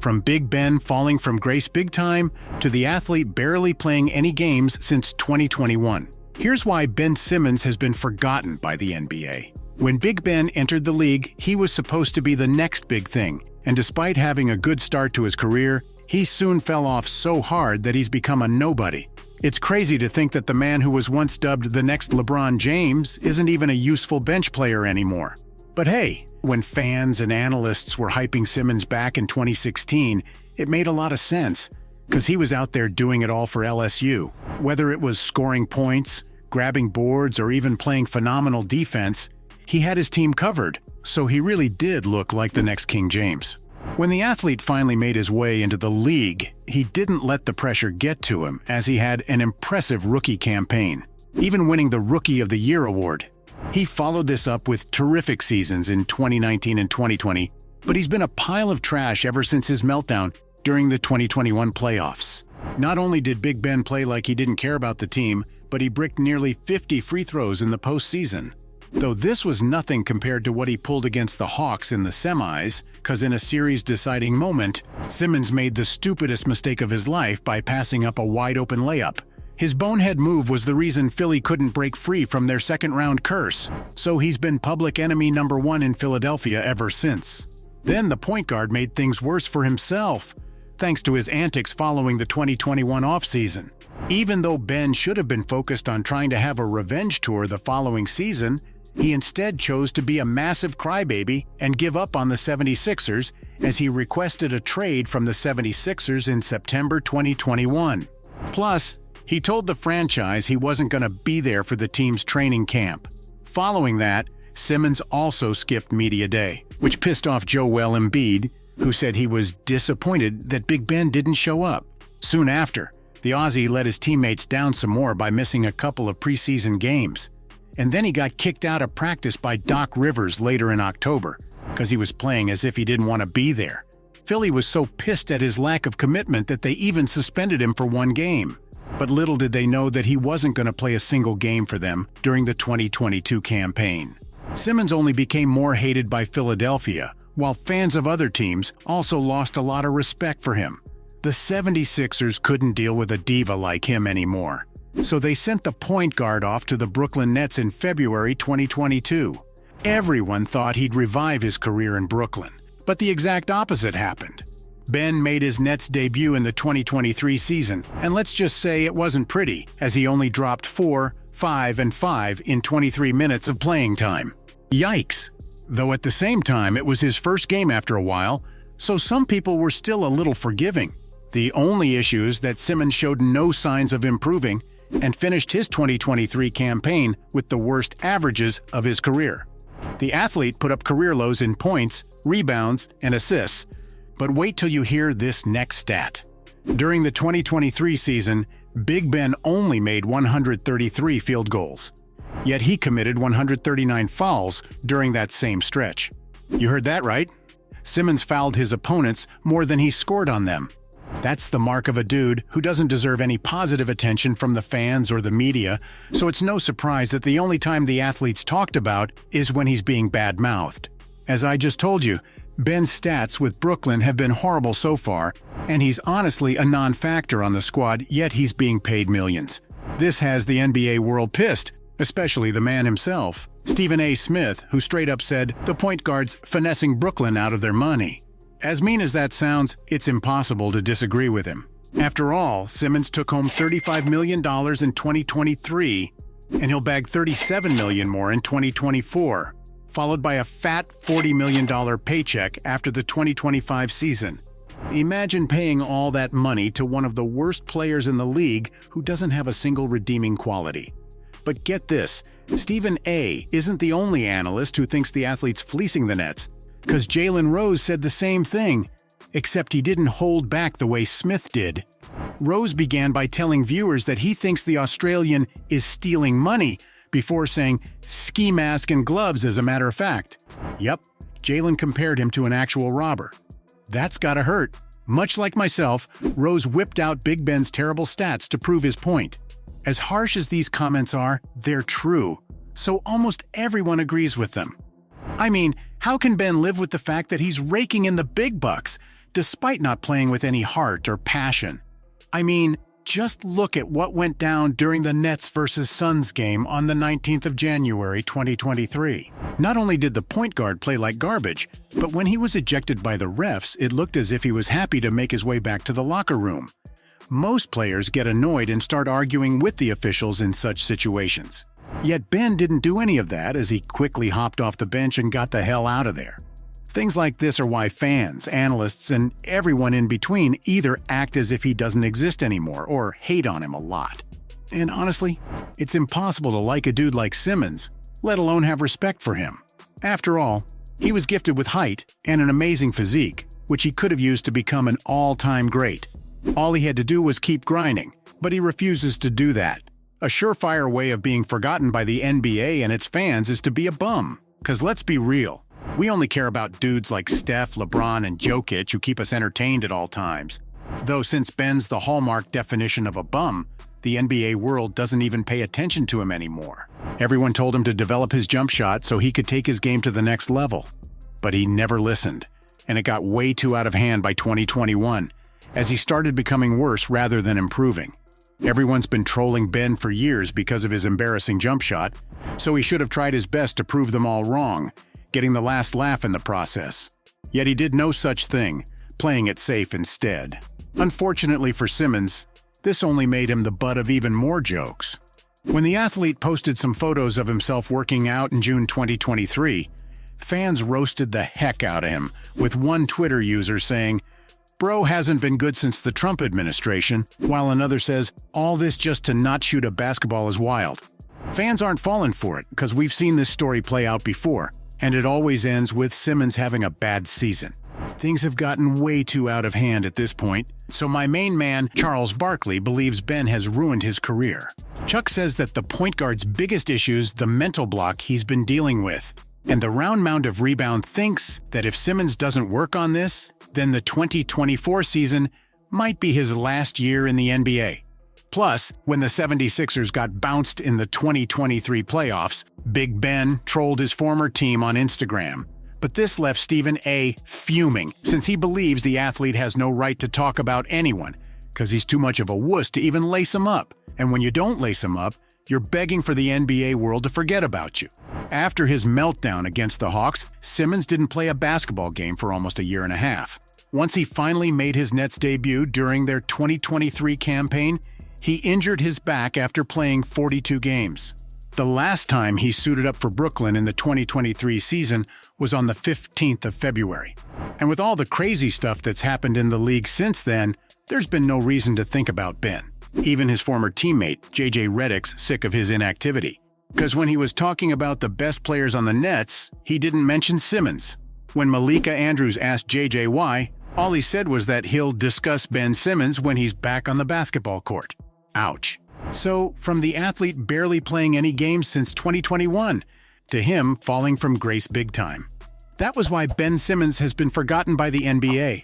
From Big Ben falling from grace big time to the athlete barely playing any games since 2021. Here's why Ben Simmons has been forgotten by the NBA. When Big Ben entered the league, he was supposed to be the next big thing, and despite having a good start to his career, he soon fell off so hard that he's become a nobody. It's crazy to think that the man who was once dubbed the next LeBron James isn't even a useful bench player anymore. But hey, when fans and analysts were hyping Simmons back in 2016, it made a lot of sense, because he was out there doing it all for LSU. Whether it was scoring points, grabbing boards, or even playing phenomenal defense, he had his team covered, so he really did look like the next King James. When the athlete finally made his way into the league, he didn't let the pressure get to him, as he had an impressive rookie campaign, even winning the Rookie of the Year award. He followed this up with terrific seasons in 2019 and 2020, but he's been a pile of trash ever since his meltdown during the 2021 playoffs. Not only did Big Ben play like he didn't care about the team, but he bricked nearly 50 free throws in the postseason. Though this was nothing compared to what he pulled against the Hawks in the semis, because in a series-deciding moment, Simmons made the stupidest mistake of his life by passing up a wide-open layup. His bonehead move was the reason Philly couldn't break free from their second-round curse, so he's been public enemy number one in Philadelphia ever since. Then the point guard made things worse for himself, thanks to his antics following the 2021 offseason. Even though Ben should have been focused on trying to have a revenge tour the following season, he instead chose to be a massive crybaby and give up on the 76ers as he requested a trade from the 76ers in September 2021. Plus, he told the franchise he wasn't going to be there for the team's training camp. Following that, Simmons also skipped Media Day, which pissed off Joel Embiid, who said he was disappointed that Big Ben didn't show up. Soon after, the Aussie let his teammates down some more by missing a couple of preseason games. And then he got kicked out of practice by Doc Rivers later in October, because he was playing as if he didn't want to be there. Philly was so pissed at his lack of commitment that they even suspended him for one game. But little did they know that he wasn't going to play a single game for them during the 2022 campaign. Simmons only became more hated by Philadelphia, while fans of other teams also lost a lot of respect for him. The 76ers couldn't deal with a diva like him anymore, so they sent the point guard off to the Brooklyn Nets in February 2022. Everyone thought he'd revive his career in Brooklyn, but the exact opposite happened. Ben made his Nets debut in the 2023 season, and let's just say it wasn't pretty, as he only dropped 4, 5, and 5 in 23 minutes of playing time. Yikes! Though at the same time, it was his first game after a while, so some people were still a little forgiving. The only issue is that Simmons showed no signs of improving and finished his 2023 campaign with the worst averages of his career. The athlete put up career lows in points, rebounds, and assists, but wait till you hear this next stat. During the 2023 season, Big Ben only made 133 field goals, yet he committed 139 fouls during that same stretch. You heard that right? Simmons fouled his opponents more than he scored on them. That's the mark of a dude who doesn't deserve any positive attention from the fans or the media, so it's no surprise that the only time the athlete's talked about is when he's being bad-mouthed. As I just told you, Ben's stats with Brooklyn have been horrible so far, and he's honestly a non-factor on the squad, yet he's being paid millions. This has the NBA world pissed, especially the man himself, Stephen A. Smith, who straight up said the point guard's finessing Brooklyn out of their money. As mean as that sounds, it's impossible to disagree with him. After all, Simmons took home $35 million in 2023, and he'll bag $37 million more in 2024, followed by a fat $40 million paycheck after the 2025 season. Imagine paying all that money to one of the worst players in the league who doesn't have a single redeeming quality. But get this, Stephen A. isn't the only analyst who thinks the athlete's fleecing the Nets, because Jalen Rose said the same thing, except he didn't hold back the way Smith did. Rose began by telling viewers that he thinks the Australian is stealing money, before saying ski mask and gloves as a matter of fact. Yep, Jalen compared him to an actual robber. That's gotta hurt. Much like myself, Rose whipped out Big Ben's terrible stats to prove his point. As harsh as these comments are, they're true, so almost everyone agrees with them. I mean, how can Ben live with the fact that he's raking in the big bucks, despite not playing with any heart or passion. I mean, just look at what went down during the Nets vs. Suns game on the 19th of January 2023. Not only did the point guard play like garbage, but when he was ejected by the refs, it looked as if he was happy to make his way back to the locker room. Most players get annoyed and start arguing with the officials in such situations. Yet Ben didn't do any of that, as he quickly hopped off the bench and got the hell out of there. Things like this are why fans, analysts, and everyone in between either act as if he doesn't exist anymore or hate on him a lot. And honestly, it's impossible to like a dude like Simmons, let alone have respect for him. After all, he was gifted with height and an amazing physique, which he could have used to become an all-time great. All he had to do was keep grinding, but he refuses to do that. A surefire way of being forgotten by the NBA and its fans is to be a bum. 'Cause let's be real, we only care about dudes like Steph, LeBron, and Jokic who keep us entertained at all times. Though since Ben's the hallmark definition of a bum, the NBA world doesn't even pay attention to him anymore. Everyone told him to develop his jump shot so he could take his game to the next level. But he never listened, and it got way too out of hand by 2021, as he started becoming worse rather than improving. Everyone's been trolling Ben for years because of his embarrassing jump shot, so he should have tried his best to prove them all wrong, getting the last laugh in the process. Yet he did no such thing, playing it safe instead. Unfortunately for Simmons, this only made him the butt of even more jokes. When the athlete posted some photos of himself working out in June 2023, fans roasted the heck out of him, with one Twitter user saying, "Bro hasn't been good since the Trump administration," while another says, "All this just to not shoot a basketball is wild." Fans aren't falling for it, because we've seen this story play out before, and it always ends with Simmons having a bad season. Things have gotten way too out of hand at this point, so my main man, Charles Barkley, believes Ben has ruined his career. Chuck says that the point guard's biggest issue's the mental block he's been dealing with, and the round mound of rebound thinks that if Simmons doesn't work on this, then the 2024 season might be his last year in the NBA. Plus, when the 76ers got bounced in the 2023 playoffs, Big Ben trolled his former team on Instagram. But this left Stephen A. fuming, since he believes the athlete has no right to talk about anyone, because he's too much of a wuss to even lace him up. And when you don't lace him up, you're begging for the NBA world to forget about you. After his meltdown against the Hawks, Simmons didn't play a basketball game for almost a year and a half. Once he finally made his Nets debut during their 2023 campaign, he injured his back after playing 42 games. The last time he suited up for Brooklyn in the 2023 season was on the 15th of February. And with all the crazy stuff that's happened in the league since then, there's been no reason to think about Ben. Even his former teammate, JJ Redick's sick of his inactivity. Because when he was talking about the best players on the Nets, he didn't mention Simmons. When Malika Andrews asked JJ why, all he said was that he'll discuss Ben Simmons when he's back on the basketball court. Ouch. So, from the athlete barely playing any games since 2021, to him falling from grace big time. That was why Ben Simmons has been forgotten by the NBA.